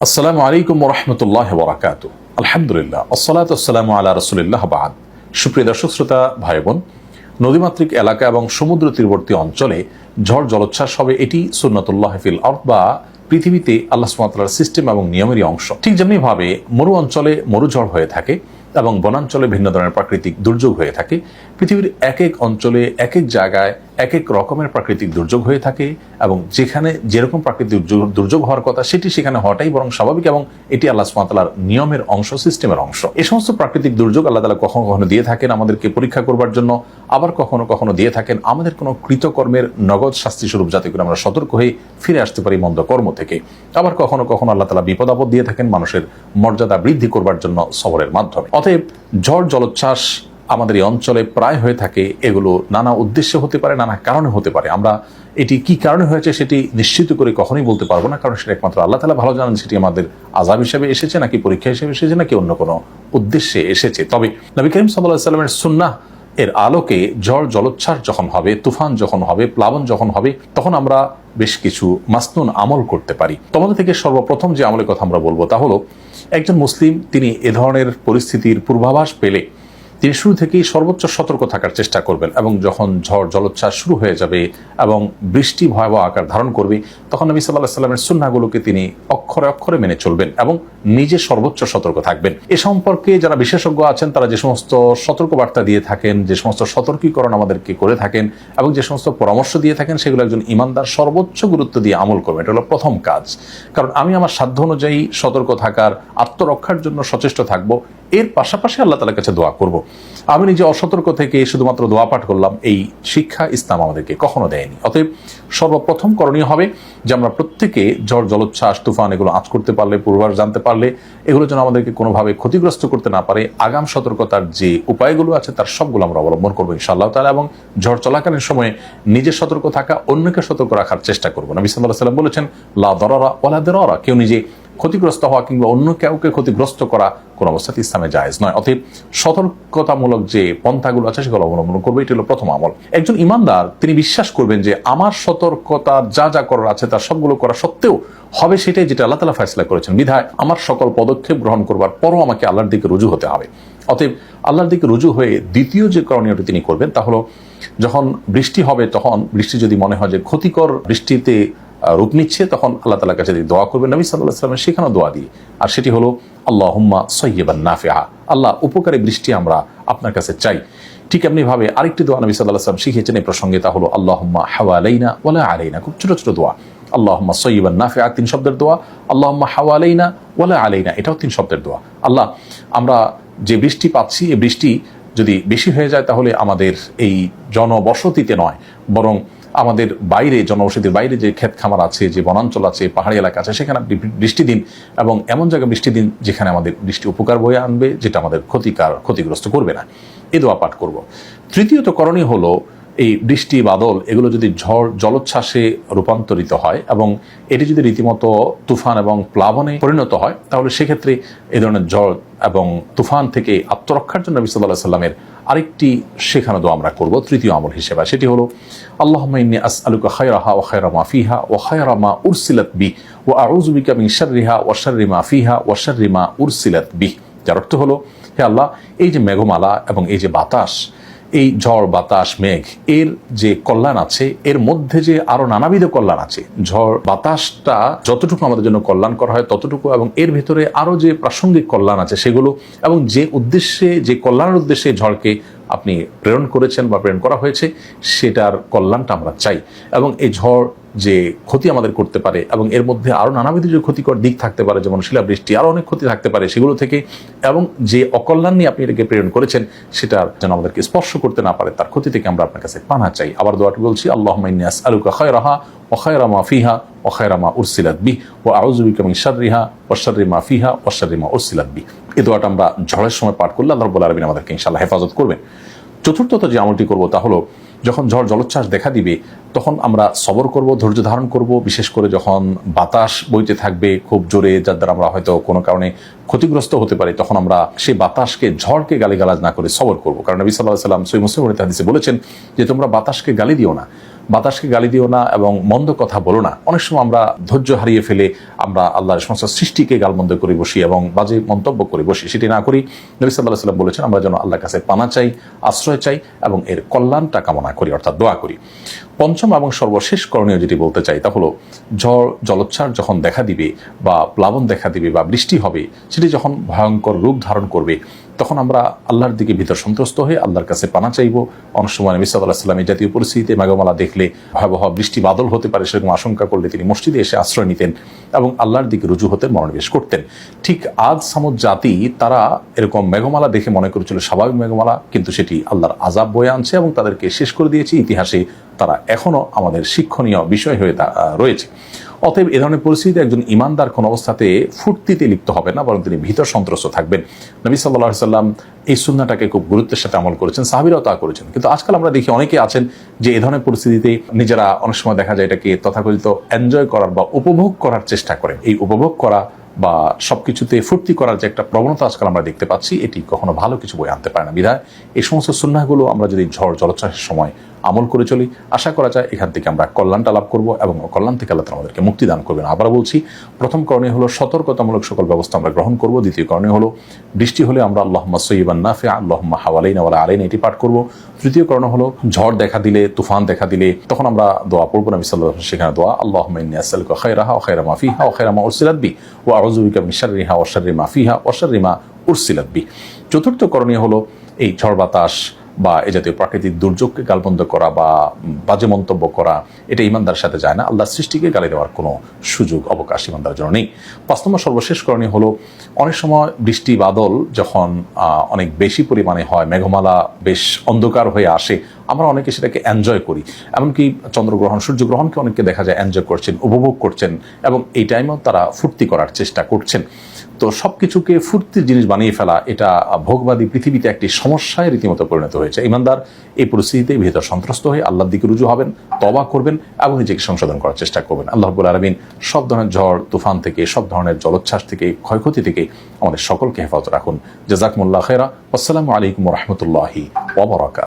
আসসালামু আলাইকুম ওয়া রাহমাতুল্লাহি ওয়া বারাকাতুহু। আলহামদুলিল্লাহ, আসসালাতু ওয়াসসালামু আলা রাসূলিল্লাহ বা'দ। সুপ্রিয় দর্শক শ্রোতা ভাই বোন, নদীমাতৃক এলাকা এবং সমুদ্র তীরবর্তী অঞ্চলে ঝড় জলোচ্ছ্বাস হবে, এটি সুন্নাতুল্লাহ ফিল আরদ বা পৃথিবীতে আল্লাহ সুবহানাহু ওয়া তাআলার সিস্টেম এবং নিয়মেরই অংশ। ঠিক যেমনি ভাবে মরু অঞ্চলে মরুঝড় হয়ে থাকে এবং বনাঞ্চলে ভিন্ন ধরনের প্রাকৃতিক দুর্যোগ হয়ে থাকে, পৃথিবীর এক এক অঞ্চলে এক এক জায়গায় এক এক রকমের প্রাকৃতিক দুর্যোগ হয়ে থাকে এবং যেখানে যেরকম প্রাকৃতিক দুর্যোগ হওয়ার কথা সেটি সেখানে হওয়াটাই বরং স্বাভাবিক এবং এটি আল্লাহ সুবহানাহু ওয়া তাআলার নিয়মের অংশ, সিস্টেমের অংশ। এই সমস্ত প্রাকৃতিক দুর্যোগ আল্লাহ তাআলা কখনো কখনো দিয়ে থাকেন আমাদেরকে পরীক্ষা করবার জন্য, আবার কখনো কখনো দিয়ে থাকেন আমাদের কোনো কৃতকর্মের নগদ শাস্তি স্বরূপ, যাতে করে আমরা সতর্ক হয়ে ফিরে আসতে পারি মন্দ কর্ম থেকে। আবার কখনো কখনো আল্লাহ তাআলা বিপদ আপদ দিয়ে থাকেন মানুষের মর্যাদা বৃদ্ধি করবার জন্য সবরের মাধ্যমে। অতএব ঝড় জলোচ্ছ্বাস আমাদের এই অঞ্চলে প্রায় হয়ে থাকে। এগুলো নানা উদ্দেশ্যে হতে পারে, নানা কারণে হতে পারে। আমরা এটি কি কারণে হয়েছে সেটি নিশ্চিত করে কখনোই বলতে পারবো না, কারণ সেটা একমাত্র আল্লাহ তাআলা ভালো জানেন সেটি আমাদের আযাব হিসেবে এসেছে নাকি পরীক্ষা হিসেবে এসেছে নাকি অন্য কোনো উদ্দেশ্যে এসেছে। তবে নবী করিম সাল্লাল্লাহু আলাইহি ওয়াসাল্লামের সুন্নাহ এর আলোকে ঝড় জলোচ্ছ্বাস যখন হবে, তুফান যখন হবে, প্লাবন যখন হবে, তখন আমরা বেশ কিছু মাসনুন আমল করতে পারি। তোমাদের থেকে সর্বপ্রথম যে আমলের কথা আমরা বলবো তা হলো, একজন মুসলিম তিনি এ ধরনের পরিস্থিতির পূর্বাভাস পেলে তিনি শুরু থেকেই সর্বোচ্চ সতর্ক থাকার চেষ্টা করবেন এবং যখন ঝড় জলোচ্ছ্বাস শুরু হয়ে যাবে এবং বৃষ্টি ভয়াবহ আকার ধারণ করবে, তখন নবী সাল্লাল্লাহু আলাইহি ওয়াসাল্লামের সুন্নাহগুলোকে তিনি অক্ষরে অক্ষরে মেনে চলবেন এবং নিজে সর্বোচ্চ সতর্ক থাকবেন। এ সম্পর্কে যারা বিশেষজ্ঞ আছেন তারা যে সমস্ত সতর্কবার্তা দিয়ে থাকেন, যে সমস্ত সতর্কীকরণ আমাদেরকে করে থাকেন এবং যে সমস্ত পরামর্শ দিয়ে থাকেন, সেগুলো একজন ইমানদার সর্বোচ্চ গুরুত্ব দিয়ে আমল করবেন। এটা হলো প্রথম কাজ। কারণ আমি আমার সাধ্য অনুযায়ী সতর্ক থাকার, আত্মরক্ষার জন্য সচেষ্ট থাকবো, এর পাশাপাশি আল্লাহ তাআলার কাছে দোয়া করব। আমি নিজে অসতর্ক থেকে শুধুমাত্র দোয়া পাঠ করলাম, এই শিক্ষা ইসলাম আমাদেরকে কখনো দেয়নি। অতএব সর্বপ্রথম করণীয় হবে যে আমরা প্রত্যেকে ঝড় জলোচ্ছ্বাস তুফান এগুলো আঁচ করতে পারলে, পূর্বাভাস জানতে পারলে, এগুলো যেন আমাদেরকে কোনোভাবে ক্ষতিগ্রস্ত করতে না পারে, আগাম সতর্কতার যে উপায়গুলো আছে তার সবগুলো আমরা অবলম্বন করবো ইনশাআল্লাহ তাআলা। এবং ঝড় চলাকালীন সময়ে নিজে সতর্ক থাকা, অন্যকে সতর্ক রাখার চেষ্টা করবো। নবী সাল্লাল্লাহু আলাইহি ওয়াসাল্লাম বলেছেন, লা দারারা ওয়ালা দিরারা, কেউ নিজে ক্ষতিগ্রস্ত হওয়া কিংবা অন্য কাউকে ক্ষতিগ্রস্ত করা কোন অবস্থাতে ইসলামে জায়েজ নয়। অতএব সতর্কতামূলক যে পন্থাগুলো আছে সেগুলো অবলম্বন করবে, এটি হলো প্রথম আমল। একজন ইমানদার তিনি বিশ্বাস করবেন যে আমার সতর্কতার যা যা করার আছে তার সবগুলো করা সত্ত্বেও হবে সেটাই যেটা আল্লাহ তাআলা ফয়সালা করেছেন, বিধায় আমার সকল পদক্ষেপ গ্রহণ করবার পরও আমাকে আল্লাহর দিকে রুজু হতে হবে। অতএব আল্লাহর দিকে রুজু হয়ে দ্বিতীয় যে করণীয়টি তিনি করবেন তা হলো, যখন বৃষ্টি হবে তখন বৃষ্টি যদি মনে হয় যে ক্ষতিকর বৃষ্টিতে রূপ নিচ্ছে, তখন আল্লাহ তাআলার কাছে দোয়া করবেন নবী সাল্লাল্লাহু আলাইহি ওয়াসাল্লামের শেখানো দোয়া দিয়ে। আর সেটি হলো আল্লাহুম্মা সাইয়্যিবান নাফিআ, আল্লাহ উপকারী বৃষ্টি আমরা আপনার কাছে চাই। ঠিক এমনি ভাবে আরেকটি দোয়া নবী সাল্লাল্লাহু আলাইহি ওয়াসাল্লাম শিখিয়েছেন এই প্রসঙ্গে, তা হলো আল্লাহুম্মা হাওয়ালাইনা ওয়ালা আলাইনা। খুব ছোট ছোট দোয়া, আল্লাহুম্মা সাইয়্যিবান নাফিআ 3 শব্দের দোয়া, আল্লাহুম্মা হাওয়ালাইনা ওয়ালা আলাইনা এটাও 3 শব্দের দোয়া। আল্লাহ, আমরা যে বৃষ্টি পাচ্ছি এই বৃষ্টি যদি বেশি হয়ে যায় তাহলে আমাদের এই জনবসতিতে নয়, বরং আমাদের বাইরে, জনবসতির বাইরে যে ক্ষেত খামার আছে, যে বনাঞ্চল আছে, পাহাড়ি এলাকা আছে, সেখানে বৃষ্টি দিন এবং এমন জায়গায় বৃষ্টি দিন যেখানে আমাদের বৃষ্টি উপকার বয়ে আনবে, যেটা আমাদের ক্ষতিগ্রস্ত করবে না। এ দোয়া পাঠ করব। তৃতীয়ত করণীয় হলো, এই বৃষ্টি বাদল এগুলো যদি ঝড় জলোচ্ছ্বাসে রূপান্তরিত হয় এবং এটি যদি রীতিমতো তুফান এবং প্লাবনে পরিণত হয়, তাহলে সেক্ষেত্রে এই ধরনের ঝড় এবং তুফান থেকে আত্মরক্ষার জন্য নবী সাল্লাল্লাহু আলাইহি ওয়াসাল্লামের আরেকটি শেখানো দোয়া আমরা করব তৃতীয় আমল হিসেবে। সেটি হলো আল্লাহুম্মা ইন্নী আসআলুকা খায়রাহা ওয়া খায়রা মা ফিহা ওয়া খায়রা মা উরসিলাত বি ওয়া আউযু বিকা মিন শাররিহা ওয়া শাররি মা ফিহা ওয়া শাররি মা উরসিলাত বি। যার অর্থ হলো, হে আল্লাহ, এই যে মেঘমালা এবং এই যে বাতাস, এই ঝড় বাতাস মেঘ, এর যে কল্যাণ আছে এর মধ্যে যে আরো নানাবিধ কল্যাণ আছে। ঝড় বাতাসটা যতটুকু আমাদের জন্য কল্যাণ করা হয় ততটুকু, এবং এর ভিতরে আরো যে প্রাসঙ্গিক কল্যাণ আছে সেগুলো, এবং যে উদ্দেশ্যে, যে কল্যাণের উদ্দেশ্যে ঝড়কে আপনি প্রেরণ করেছেন বা প্রেরণ করা হয়েছে সেটার কল্যাণটা আমরা চাই। এবং এই ঝড় যে ক্ষতি আমাদের করতে পারে এবং এর মধ্যে আরো নানাবিধ যে ক্ষতিকর দিক থাকতে পারে, যেমন শিলাবৃষ্টি, আরো অনেক ক্ষতি থাকতে পারে সেগুলো থেকে, এবং যে অকল্যাণ নিয়ে আপনি এটাকে প্রেরণ করেছেন সেটার যেন আমাদেরকে স্পর্শ করতে না পারে, তার ক্ষতি থেকে আমরা আপনার কাছে পানা চাই। আবার দোয়াটি বলছি, আল্লাহুম্মা ইন্নী আসআলুকা খায়রাহা ওয়া খায়রা মা ফিহা ওয়া খায়রা মা উরসিলাত বি ওয়া আউযু বিকা মিন শাররিহা ওয়া শাররি মা ফিহা ওয়া শাররি মা উরসিলাত বি। এই দোয়াটা আমরা ঝড়ের সময় পাঠ করলে আল্লাহ রাব্বুল আলামিন আমাদেরকে ইনশাআল্লাহ হেফাজত করবেন। চতুর্থত যে আমলটি করব তা হলো, যখন ঝড় জলোচ্ছ্বাস দেখা দিবে তখন আমরা সবর করব, ধৈর্য ধারণ করব। বিশেষ করে যখন বাতাস বইতে থাকবে খুব জোরে, যার দ্বারা আমরা হয়তো কোনো কারণে ক্ষতিগ্রস্ত হতে পারি, তখন আমরা সেই বাতাসকে, ঝড়কে গালিগালাজ না করে সবর করব। কারণ নবী সাল্লাল্লাহু আলাইহি ওয়াসাল্লাম সহিহ মুসলিমের হাদিসে বলেছেন যে তোমরা বাতাসকে গালি দিও না, বাতাসকে গালি দিও না এবং মন্দ কথা বলো না। অনেক সময় আমরা ধৈর্য হারিয়ে ফেলে আমরা আল্লাহর সমস্ত সৃষ্টিকে গালমন্দ করে বসি এবং বাজে মন্তব্য করে বসি, সেটি না করি। নবী সাল্লাল্লাহু আলাইহি ওয়াসাল্লাম বলেছেন আমরা যেন আল্লাহর কাছে পানা চাই, আশ্রয় চাই এবং এর কল্যাণটা কামনা করি, অর্থাৎ দোয়া করি। পঞ্চম এবং সর্বশেষ করণীয় যেটি বলতে চাই তা হলো ঝড় জলোচ্ছ্বাস যখন দেখা দিবে বা প্লাবন দেখা দিবে বা বৃষ্টি হবে, সেটি যখন ভয়ঙ্কর রূপ ধারণ করবে, তখন আমরা আল্লাহর দিকে ভিতর সন্ত্রস্ত হয়ে আল্লাহর কাছে পানা চাইব। অনেক সময় নবী সাল্লাল্লাহু আলাইহি ওয়াসাল্লাম এই জাতীয় পরিস্থিতিতে মেঘমালা দেখলে, ভয়াবহ বৃষ্টি বাদল হতে পারে সেরকম আশঙ্কা করলে তিনি মসজিদে এসে আশ্রয় নিতেন এবং আল্লাহর দিকে রুজু হতে মনোনিবেশ করতেন। ঠিক আদ সামুদ জাতি তারা এরকম মেঘমালা দেখে মনে করেছিল স্বাভাবিক মেঘমালা, কিন্তু সেটি আল্লাহর আযাব বয়ে আনছে এবং তাদেরকে শেষ করে দিয়েছে। ইতিহাসে তারা এখনো আমাদের শিক্ষণীয় বিষয় হয়ে রয়েছে। অতএব এ ধরনের পরিস্থিতিতে একজন ইমানদার কোন অবস্থাতে ফুর্তিতে লিপ্ত হবে না, বরং তিনি ভিতর সন্ত্রস্ত থাকবেন। নবী সাল্লাল্লাহু আলাইহি ওয়াসাল্লাম এই সুন্নাহটাকে খুব গুরুত্বের সাথে আমল করেছেন, সাহাবীরাও তা করেছেন। কিন্তু আজকাল আমরা দেখি অনেকে আছেন যে এই ধরনের পরিস্থিতিতে নিজেরা অনেক সময় দেখা যায় এটাকে তথাকথিত এনজয় করার বা উপভোগ করার চেষ্টা করেন। এই উপভোগ করা বা সবকিছুতে ফুর্তি করার যে একটা প্রবণতা আজকাল আমরা দেখতে পাচ্ছি, এটি কখনো ভালো কিছু বয়ে আনতে পারে না। বিধায় এই সমস্ত সুন্নাহগুলো আমরা যদি ঝড় জলোচ্ছ্বাসের সময় আমল করে চলি, আশা করা যায় এখান থেকে আমরা কল্যাণটা লাভ করবো এবং কল্যাণ থেকে আল্লাহ আমাদেরকে মুক্তি দান করবেন। আবার বলছি, প্রথম করণীয় হলো সতর্কতামূলক সকল ব্যবস্থা আমরা গ্রহণ করব। দ্বিতীয় করণীয় হলো বৃষ্টি হলে আমরা আল্লাহুম্মা সাইয়্যিবান নাফিআ আল্লাহুম্মা হাওয়ালাইনা ওয়ালা আলাইনা এটি পাঠ করব। তৃতীয় করণীয় হলো ঝড় দেখা দিলে, তুফান দেখা দিলে তখন আমরা দোয়া পড়ব। নবী সাল্লাল্লাহু আলাইহি ওয়াসাল্লাম সেখানে দোয়া আল্লাহুম্মা ইন্নী আসআলুকা খায়রাহা ওয়া খায়রা মা ফিহা ওয়া খায়রা মা উরসিলাত বি ওয়া আউযু বিকা মিন শাররিহা ওয়া শাররি মা ফিহা ওয়া শাররি মা উরসিলাত বি। চতুর্থ করণীয় হলো এই ঝড় বাতাস বা এ জাতীয় প্রাকৃতিক দুর্যোগকে গালমন্দ করা বা বাজে মন্তব্য করা, এটা ইমানদারের সাথে যায় না। আল্লাহর সৃষ্টিকে গালি দেওয়ার কোনো সুযোগ অবকাশ ইমানদারের জন্য নেই। 5 নম্বর সর্বশেষ করণীয় হলো অনেক সময় বৃষ্টি বাদল যখন অনেক বেশি পরিমাণে হয়, মেঘমালা বেশ অন্ধকার হয়ে আসে, আমরা অনেকে সেটাকে এনজয় করি। এমনকি চন্দ্রগ্রহণ সূর্যগ্রহণকে অনেকে দেখা যায় এনজয় করছেন, উপভোগ করছেন এবং এই টাইমেও তারা ফুর্তি করার চেষ্টা করছেন। তো সবকিছুকে ফুর্তির জিনিস বানিয়ে ফেলা, এটা ভোগবাদী পৃথিবীতে একটি সমস্যায় রীতিমতো পরিণত হয়েছে। ইমানদার এই পরিস্থিতিতে ভিতর সন্ত্রস্ত হয়ে আল্লাহর দিকে রুজু হবেন, তওবা করবেন এবং নিজেকে সংশোধন করার চেষ্টা করবেন। আল্লাহ রাব্বুল আলামিন সব ধরনের ঝড় তুফান থেকে, সব ধরনের জলোচ্ছ্বাস থেকে, ক্ষয়ক্ষতি থেকে আমাদের সকলকে হেফাজত রাখুন। জাযাকুমুল্লাহু খায়রা। আসসালামু আলাইকুম ওয়া রাহমাতুল্লাহি ওয়া বারাকাতুহু।